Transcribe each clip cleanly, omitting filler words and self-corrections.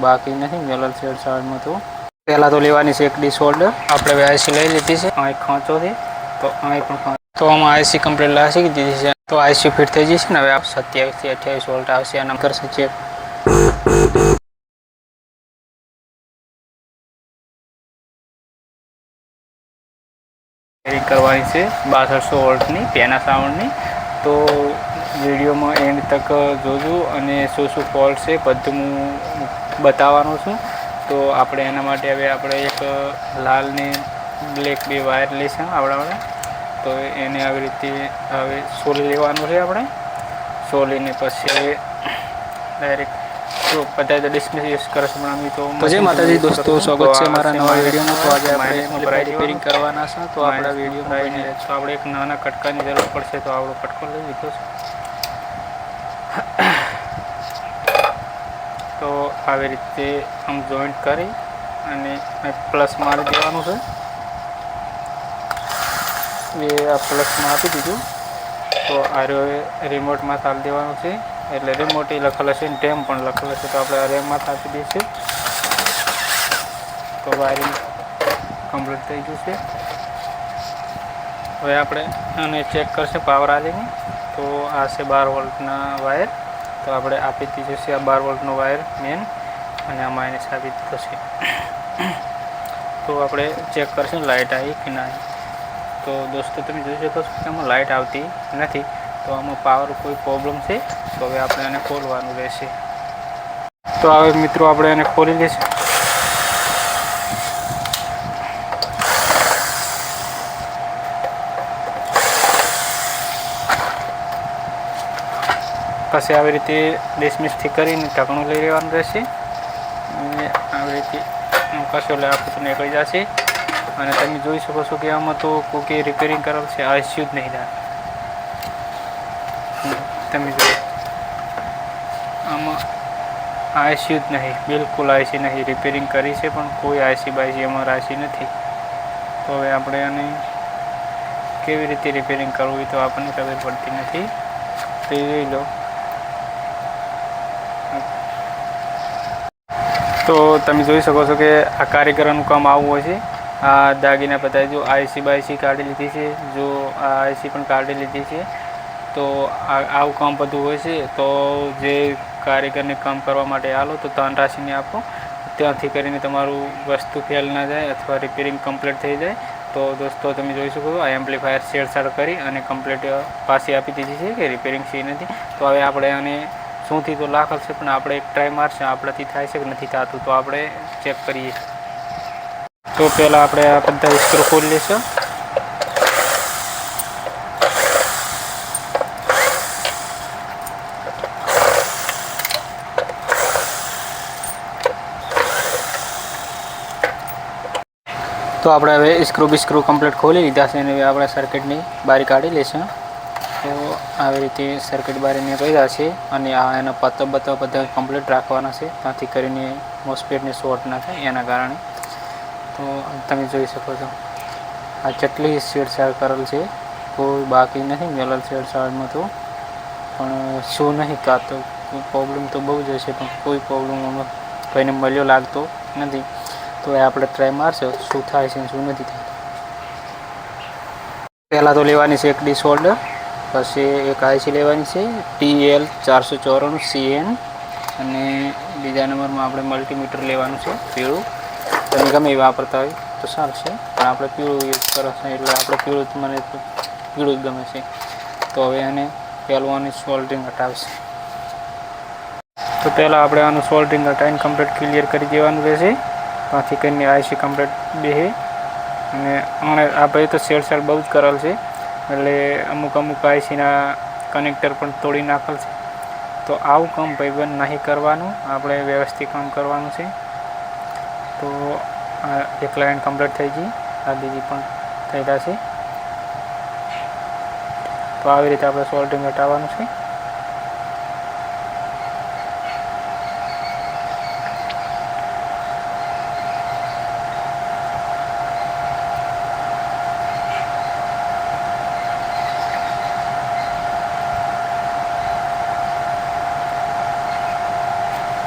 બાકી નથી મેલર છેડછાડમાં તો પહેલાં તો લેવાની છે એક ડીશ હોલ્ડર. આપણે હવે આઈસી લઈ લીધી છે. અહીં ખાંચો છે તો અહીં પણ ખાંચો તો આમાં આઈસી કમ્પ્લીટ લાસી દીધી છે. તો આઈસી ફિટ થઈ જશે ને. હવે 27 થી 28 વોલ્ટ આવશે. આના કરશે ચેક. કરવાની છે 6200 વોલ્ટની પેનાસાઉન્ડની. તો વિડીયોમાં એન્ડ તક જોજો અને શું શું ફોલ્ટ છે બધું હું બતાવવાનો છું. તો આપણે એના માટે હવે આપણે એક લાલ ને બ્લેક બે વાયર લઈશું આવડાવાળા. તો એને આવી રીતે હવે સોલી લેવાનું છે. આપણે સોલીને પછી ડાયરેક્ટ તો બધા તો ડિસ્મિસ યુઝ કરે છે પણ તો જય માતાજી દોસ્તો, સ્વાગત છે મારા નવા વિડીયોમાં. તો આજે આપણે એમ્પ્લીફાયર રિપેરિંગ કરવાના છે. તો આપણા વિડીયોમાં તો આપણે એક નાના કટકાની જરૂર પડશે. તો આપણો કટકો લઈ લીધો છે. તો આવી રીતે આમ જોઈન્ટ કરી અને પ્લસ મારી દેવાનું છે. એ આ પ્લસમાં આપી દીધું. તો આ રિમોટમાં ચાલી દેવાનું છે. એટલે રિમોટ એ લખેલ છે ને ટેમ પણ લખેલ છે. તો આપણે આ રેમમાં આપી દઈશું. તો વાયરિંગ કમ્પ્લીટ થઈ ગયું છે. હવે આપણે આને ચેક કરશે પાવર આલીને. તો આ છે 12 વોલ્ટના વાયર. તો આપણે આપી દીધું છે આ 12 વોલ્ટનો વાયર મેન અને આ માઇનસ આપી દીધો છે. તો આપણે ચેક કરશું લાઇટ આવી કે ના. તો દોસ્તો તમે જોઈ શકો છો કે આમાં લાઇટ આવતી નથી. તો આમાં પાવર કોઈ પ્રોબ્લેમ છે. તો હવે આપણે એને ખોલવાનું રહેશે. તો હવે મિત્રો આપણે એને ખોલી લઈશું. પછી આવી રીતે ડિસમિસથી કરીને ઢાંકણું લઈ લેવાનું રહેશે. અને આવી રીતે કશો એટલે આપણે તો નીકળી જશે. અને તમે જોઈ શકો છો કે આમાં તો કોઈ રિપેરિંગ કરેલ છે આઈસી જ નહીં થાય. તમે જો આમાં આઈસી જ નહીં, બિલકુલ આઈસી નહીં. રિપેરિંગ કરી છે પણ કોઈ આઈસી બાઈસી અમારે આઈસી નથી. તો હવે આપણે આને કેવી રીતે રિપેરિંગ કરવું એ તો આપણને ખબર પડતી નથી. તો એ જોઈ લો. તો તમે જોઈ શકો છો કે આ કારીગરોનું કામ આવું હોય છે. આ દાગીના બતાવી જો આઈસી બાઈસી કાઢી લીધી છે. જો આ આઈસી પણ કાઢી લીધી છે. તો આવું કામ બધું હોય છે. તો જે કારીગરને કામ કરવા માટે આલો તો ધનરાશિને આપો. ત્યાંથી કરીને તમારું વસ્તુ ફેલ ના જાય અથવા રિપેરિંગ કમ્પ્લીટ થઈ જાય. તો દોસ્તો તમે જોઈ શકો છો આ એમ્પ્લીફાયર છેડછાડ કરી અને કમ્પ્લીટ પાછી આપી દીધી છે કે રિપેરિંગ સી નથી. તો હવે આપણે આને શુંથી તો લાખલ છે પણ આપણે એક ટ્રાય મારશે આપણાથી થાય છે કે નથી થતું. તો આપણે ચેક કરીએ. તો પહેલાં આપણે આ બધા સ્ક્રૂ ખોલી લઈશું. તો આપણે હવે સ્ક્રૂ કમ્પ્લીટ ખોલી લીધા છે અને હવે આપણે સર્કિટની બારી કાઢી લઈશું. તો આવી રીતે સર્કિટ બારી નીકળી જશે અને આ એના પત્તા બધા કમ્પ્લીટ રાખવાના છે. ત્યાંથી કરીને મોસ્ફેટને શોર્ટ ના થાય એના કારણે. તો તમે જોઈ શકો છો આ કેટલી છેડછાડ કરેલ છે. કોઈ બાકી નથી મેલર છેડછાડમાં. તો પણ શું નહીં કાતો પ્રોબ્લેમ તો બહુ જ હશે પણ કોઈ પ્રોબ્લેમ આમાં કોઈને મળ્યો લાગતો નથી. તો એ આપણે ટ્રાય મારશો શું થાય છે શું નથી થતું. પહેલાં તો લેવાની છે એક ડીશ હોલ્ડર. પછી એક આઈસી લેવાની છે TL494CN. અને બીજા નંબરમાં આપણે મલ્ટીમીટર લેવાનું છે પીળું. તમે ગમે એ વાપરતા હોય તો સારું છે પણ આપણે પીળું યુઝ કરો છો એટલે આપણે પીળું મને તો પીળું જ ગમે છે. તો હવે આને પહેલું આની સોલ્ડરિંગ હટાવશે. તો પહેલાં આપણે આનું સોલ્ડરિંગ હટાવીને કમ્પ્લીટ ક્લિયર કરી દેવાનું રહેશે. ત્યાંથી કરીને આઈસી કમ્પ્લીટ બેસે. અને આ ભાઈ તો છેડછાડ બહુ જ કરેલ છે એટલે અમુક આઈસીના કનેક્ટર પણ તોડી નાખેલ છે. તો આવું કામ ભાઈબંધ નહીં કરવાનું. આપણે વ્યવસ્થિત કામ કરવાનું છે. તો એક લાઈન કમ્પ્લીટ થઈ ગઈ. આ બીજી પણ થઈ જશે. તો આવી રીતે આપણે સોલ્ડરિંગ હટાવવાનું છે.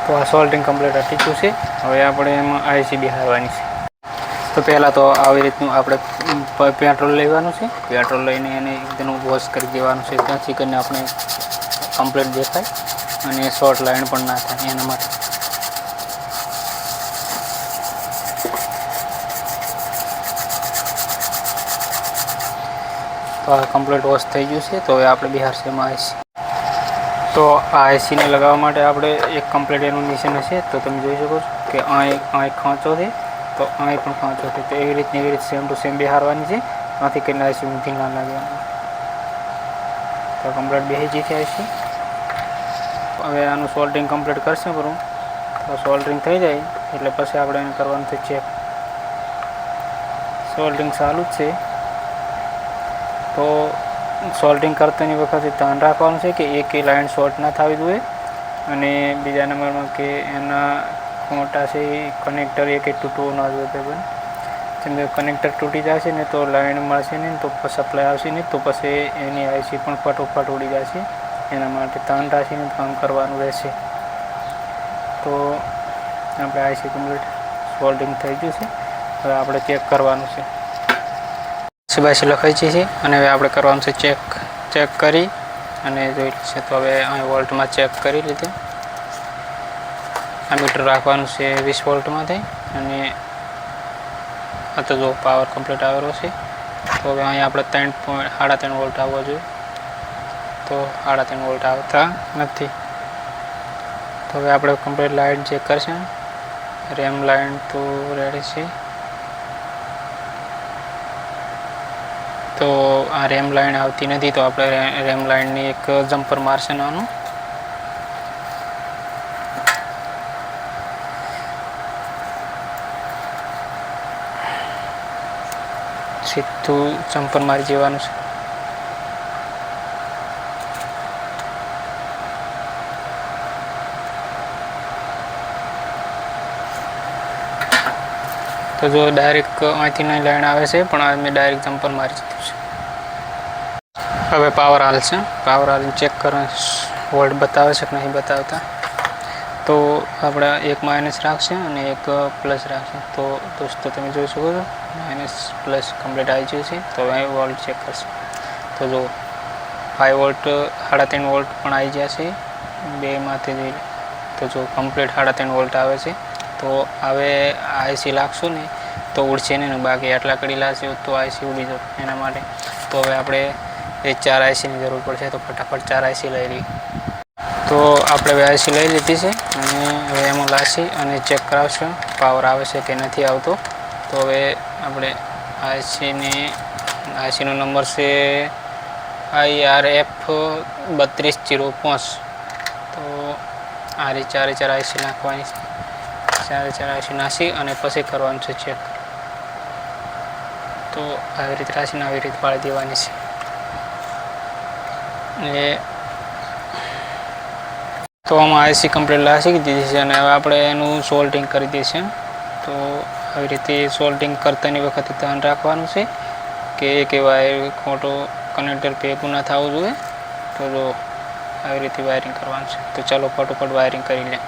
તો તો આ સોલ્ડરિંગ કમ્પ્લીટ થઈ ગયું છે. હવે આપણે એમાં આઈસી બિહારવાની છે. તો પહેલાં તો આવી રીતનું આપણે પેટ્રોલ લેવાનું છે. પેટ્રોલ લઈને એને એકદમ વોશ કરી દેવાનું છે, ત્યાંથી કરીને આપણે કમ્પ્લીટ દેખાય અને શોર્ટ લાઇન પણ ના થાય એના માટે. તો આ કમ્પ્લીટ વોશ થઈ ગયું છે. તો હવે આપણે બિહાર છે એમાં આઈસી. તો આ આઈસીને લગાવવા માટે આપણે એક કમ્પ્લીટ એનું નિશાન હશે. તો તમે જોઈ શકો છો કે અહીં ખાંચો છે, તો અહીં પણ ખાંચો છે. તો એવી રીતે સેમ ટુ સેમ બિહારવાની છે. આથી કરીને આઈસી ઊંધી ના લાગવાની. તો કમ્પ્લીટ બેસી ગઈ છે આઈસી. હવે આનું સોલ્ડરિંગ કમ્પ્લીટ કરશે બરું. તો સોલ્ડરિંગ થઈ જાય એટલે પછી આપણે એને કરવાનું છે ચેક. સોલ્ડરિંગ ચાલુ જ છે. તો સોલ્ડરિંગ કરતાની વખતે ધ્યાન રાખવાનું છે કે એક લાઇન શોર્ટ ના થવી જોઈએ, અને બીજા નંબરમાં કે એના ખોટા છે કનેક્ટર એક તૂટવું ના જોઈએ. પણ જેમ કે કનેક્ટર તૂટી જશે ને તો લાઇન મળશે ને, તો સપ્લાય આવશે ને, તો પછી એની આઈસી પણ ફટોફટ ઉડી જશે. એના માટે ધ્યાન રાખીને કામ કરવાનું રહેશે. તો આપણે આઈસી કમ્પ્લીટ સોલ્ડરિંગ થઈ ગયું છે. હવે આપણે ચેક કરવાનું છે. બાસી લખાઈ છે અને હવે આપણે કરવાનું છે ચેક કરી અને જોઈ છે. તો હવે અહીં વોલ્ટમાં ચેક કરી લીધું. આ મીટર રાખવાનું છે 20 વોલ્ટમાંથી, અને આ તો જો પાવર કમ્પ્લીટ આવેલો છે. તો હવે અહીં આપણે 3.3 વોલ્ટ આવવો જોઈએ. તો 3.5 વોલ્ટ આવતા નથી. તો હવે આપણે કમ્પ્લીટ લાઇટ ચેક કરશે. રેમ લાઇન તો રેડી છે. તો આ રેમ લાઇન આવતી નથી, તો આપણે રેમ લાઇનની એક જમ્પર મારશે નાનું. સીધું જમ્પર મારી જવાનું છે. તો જો ડાયરેક્ટ અહીંથી નહીં લાઈન આવે છે, પણ મેં ડાયરેક્ટ જમ્પર મારી દીધું છે. હવે પાવર હાલશે. પાવર હાલીને ચેક કરો વોલ્ટ બતાવે છે કે નહીં બતાવતા. તો આપણે એક માઇનસ રાખશે અને એક પ્લસ રાખશે. તો દોસ્તો તમે જોઈ શકો છો માઇનસ પ્લસ કમ્પ્લીટ આવી ગયું છે. તો હવે વોલ્ટ ચેક કરશે. તો જો 5 વોલ્ટ 3.5 વોલ્ટ પણ આવી ગયા છે બેમાંથી જોઈ. તો જો કમ્પ્લીટ 3.5 વોલ્ટ આવે છે. તો હવે આઈસી લાગશું ને તો ઉડશે નહીં, બાકી આટલા કડી લાગશે તો આઈસી ઉડી જશે. એના માટે તો હવે આપણે 4 આઈસીની જરૂર પડશે. તો ફટાફટ 4 આઈસી લઈ લઈએ. તો આપણે હવે આઈસી લઈ લીધી છે અને હવે એમાં લાસી અને ચેક કરાવશું પાવર આવે છે કે નથી આવતો. તો હવે આપણે આઈસીનો નંબર છે IRF 3205. તો આ રીતે 4 આઈસી નાખવાની છે. 4 આઈસી નાખી અને પછી કરવાનું છે ચેક. તો આવી રીતે રાશીને આવી રીતે પાડી દેવાની છે. તો આમાં આઈસી કમ્પ્લીટ લાસી દીધી છે અને હવે આપણે એનું સોલ્ડરિંગ કરી દઈશું. તો આવી રીતે સોલ્ડરિંગ કરતાની વખતે ધ્યાન રાખવાનું છે કે એક વાયર ખોટો કનેક્ટર ભેગું ના થવું જોઈએ. તો જો આવી રીતે વાયરિંગ કરવાનું છે. તો ચાલો ફટોફટ વાયરિંગ કરી લે.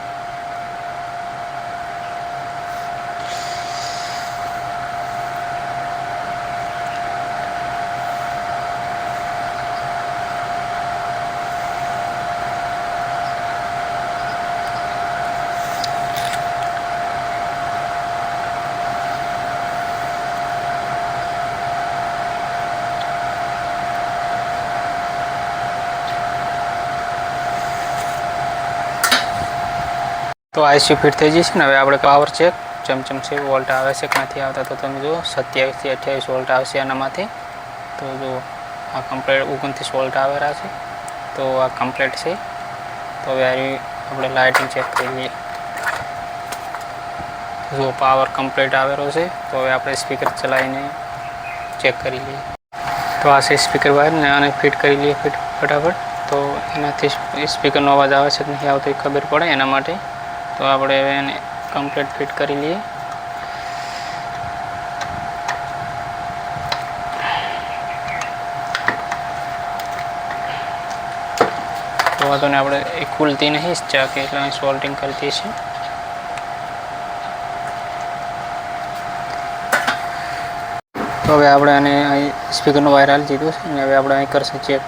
તો આઈસી ફિટ થઈ જશે ને. હવે આપણે પાવર ચેક ચમચમ છે વોલ્ટ આવે છે કે નથી આવતા. તો તમે જુઓ 27 થી 28 વોલ્ટ આવશે આનામાંથી. તો જો આ કમ્પ્લીટ 29 વોલ્ટ આવેલા છે. તો આ કમ્પ્લીટ છે. તો હવે આપણે લાઇટિંગ ચેક કરી લઈએ. જો પાવર કમ્પ્લીટ આવેલો છે. તો હવે આપણે સ્પીકર ચલાવીને ચેક કરી લઈએ. તો આ છે સ્પીકર વાયરને આને ફિટ કરી લઈએ ફટાફટ. તો એનાથી સ્પીકરનો અવાજ આવે છે કે નહીં આવતો એ ખબર પડે એના માટે. તો આપણે હવે એને કમ્પ્લીટ ફિટ કરી લઈએ. તો વાંધો ને આપણે એ ખુલતી નહીં ચાક એટલે અહીં સોલ્ટિંગ કરી દઈએ છીએ. તો હવે આપણે આને અહીં સ્પીકરનો વાયર હાલી દીધો છે અને હવે આપણે અહીં કરશે ચેક.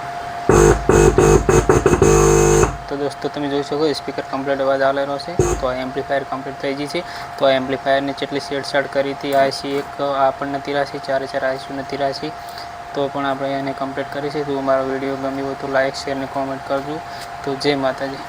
તો દોસ્તો તમે જોઈ શકો સ્પીકર કમ્પ્લીટ અવાજ આવેલો છે. તો આ એમ્પ્લીફાયર કમ્પ્લીટ થઈ ગઈ છે. તો આ એમ્પ્લીફાયરની જેટલી સેટ કરી હતી આઈસી એક આપણને 83 4 આઈસી 83 તો પણ આપણે એને કમ્પ્લીટ કરી છે. તો મારો વિડીયો ગમ્યો હોય તો લાઇક શેર અને કોમેન્ટ કરજો. તો જય માતાજી.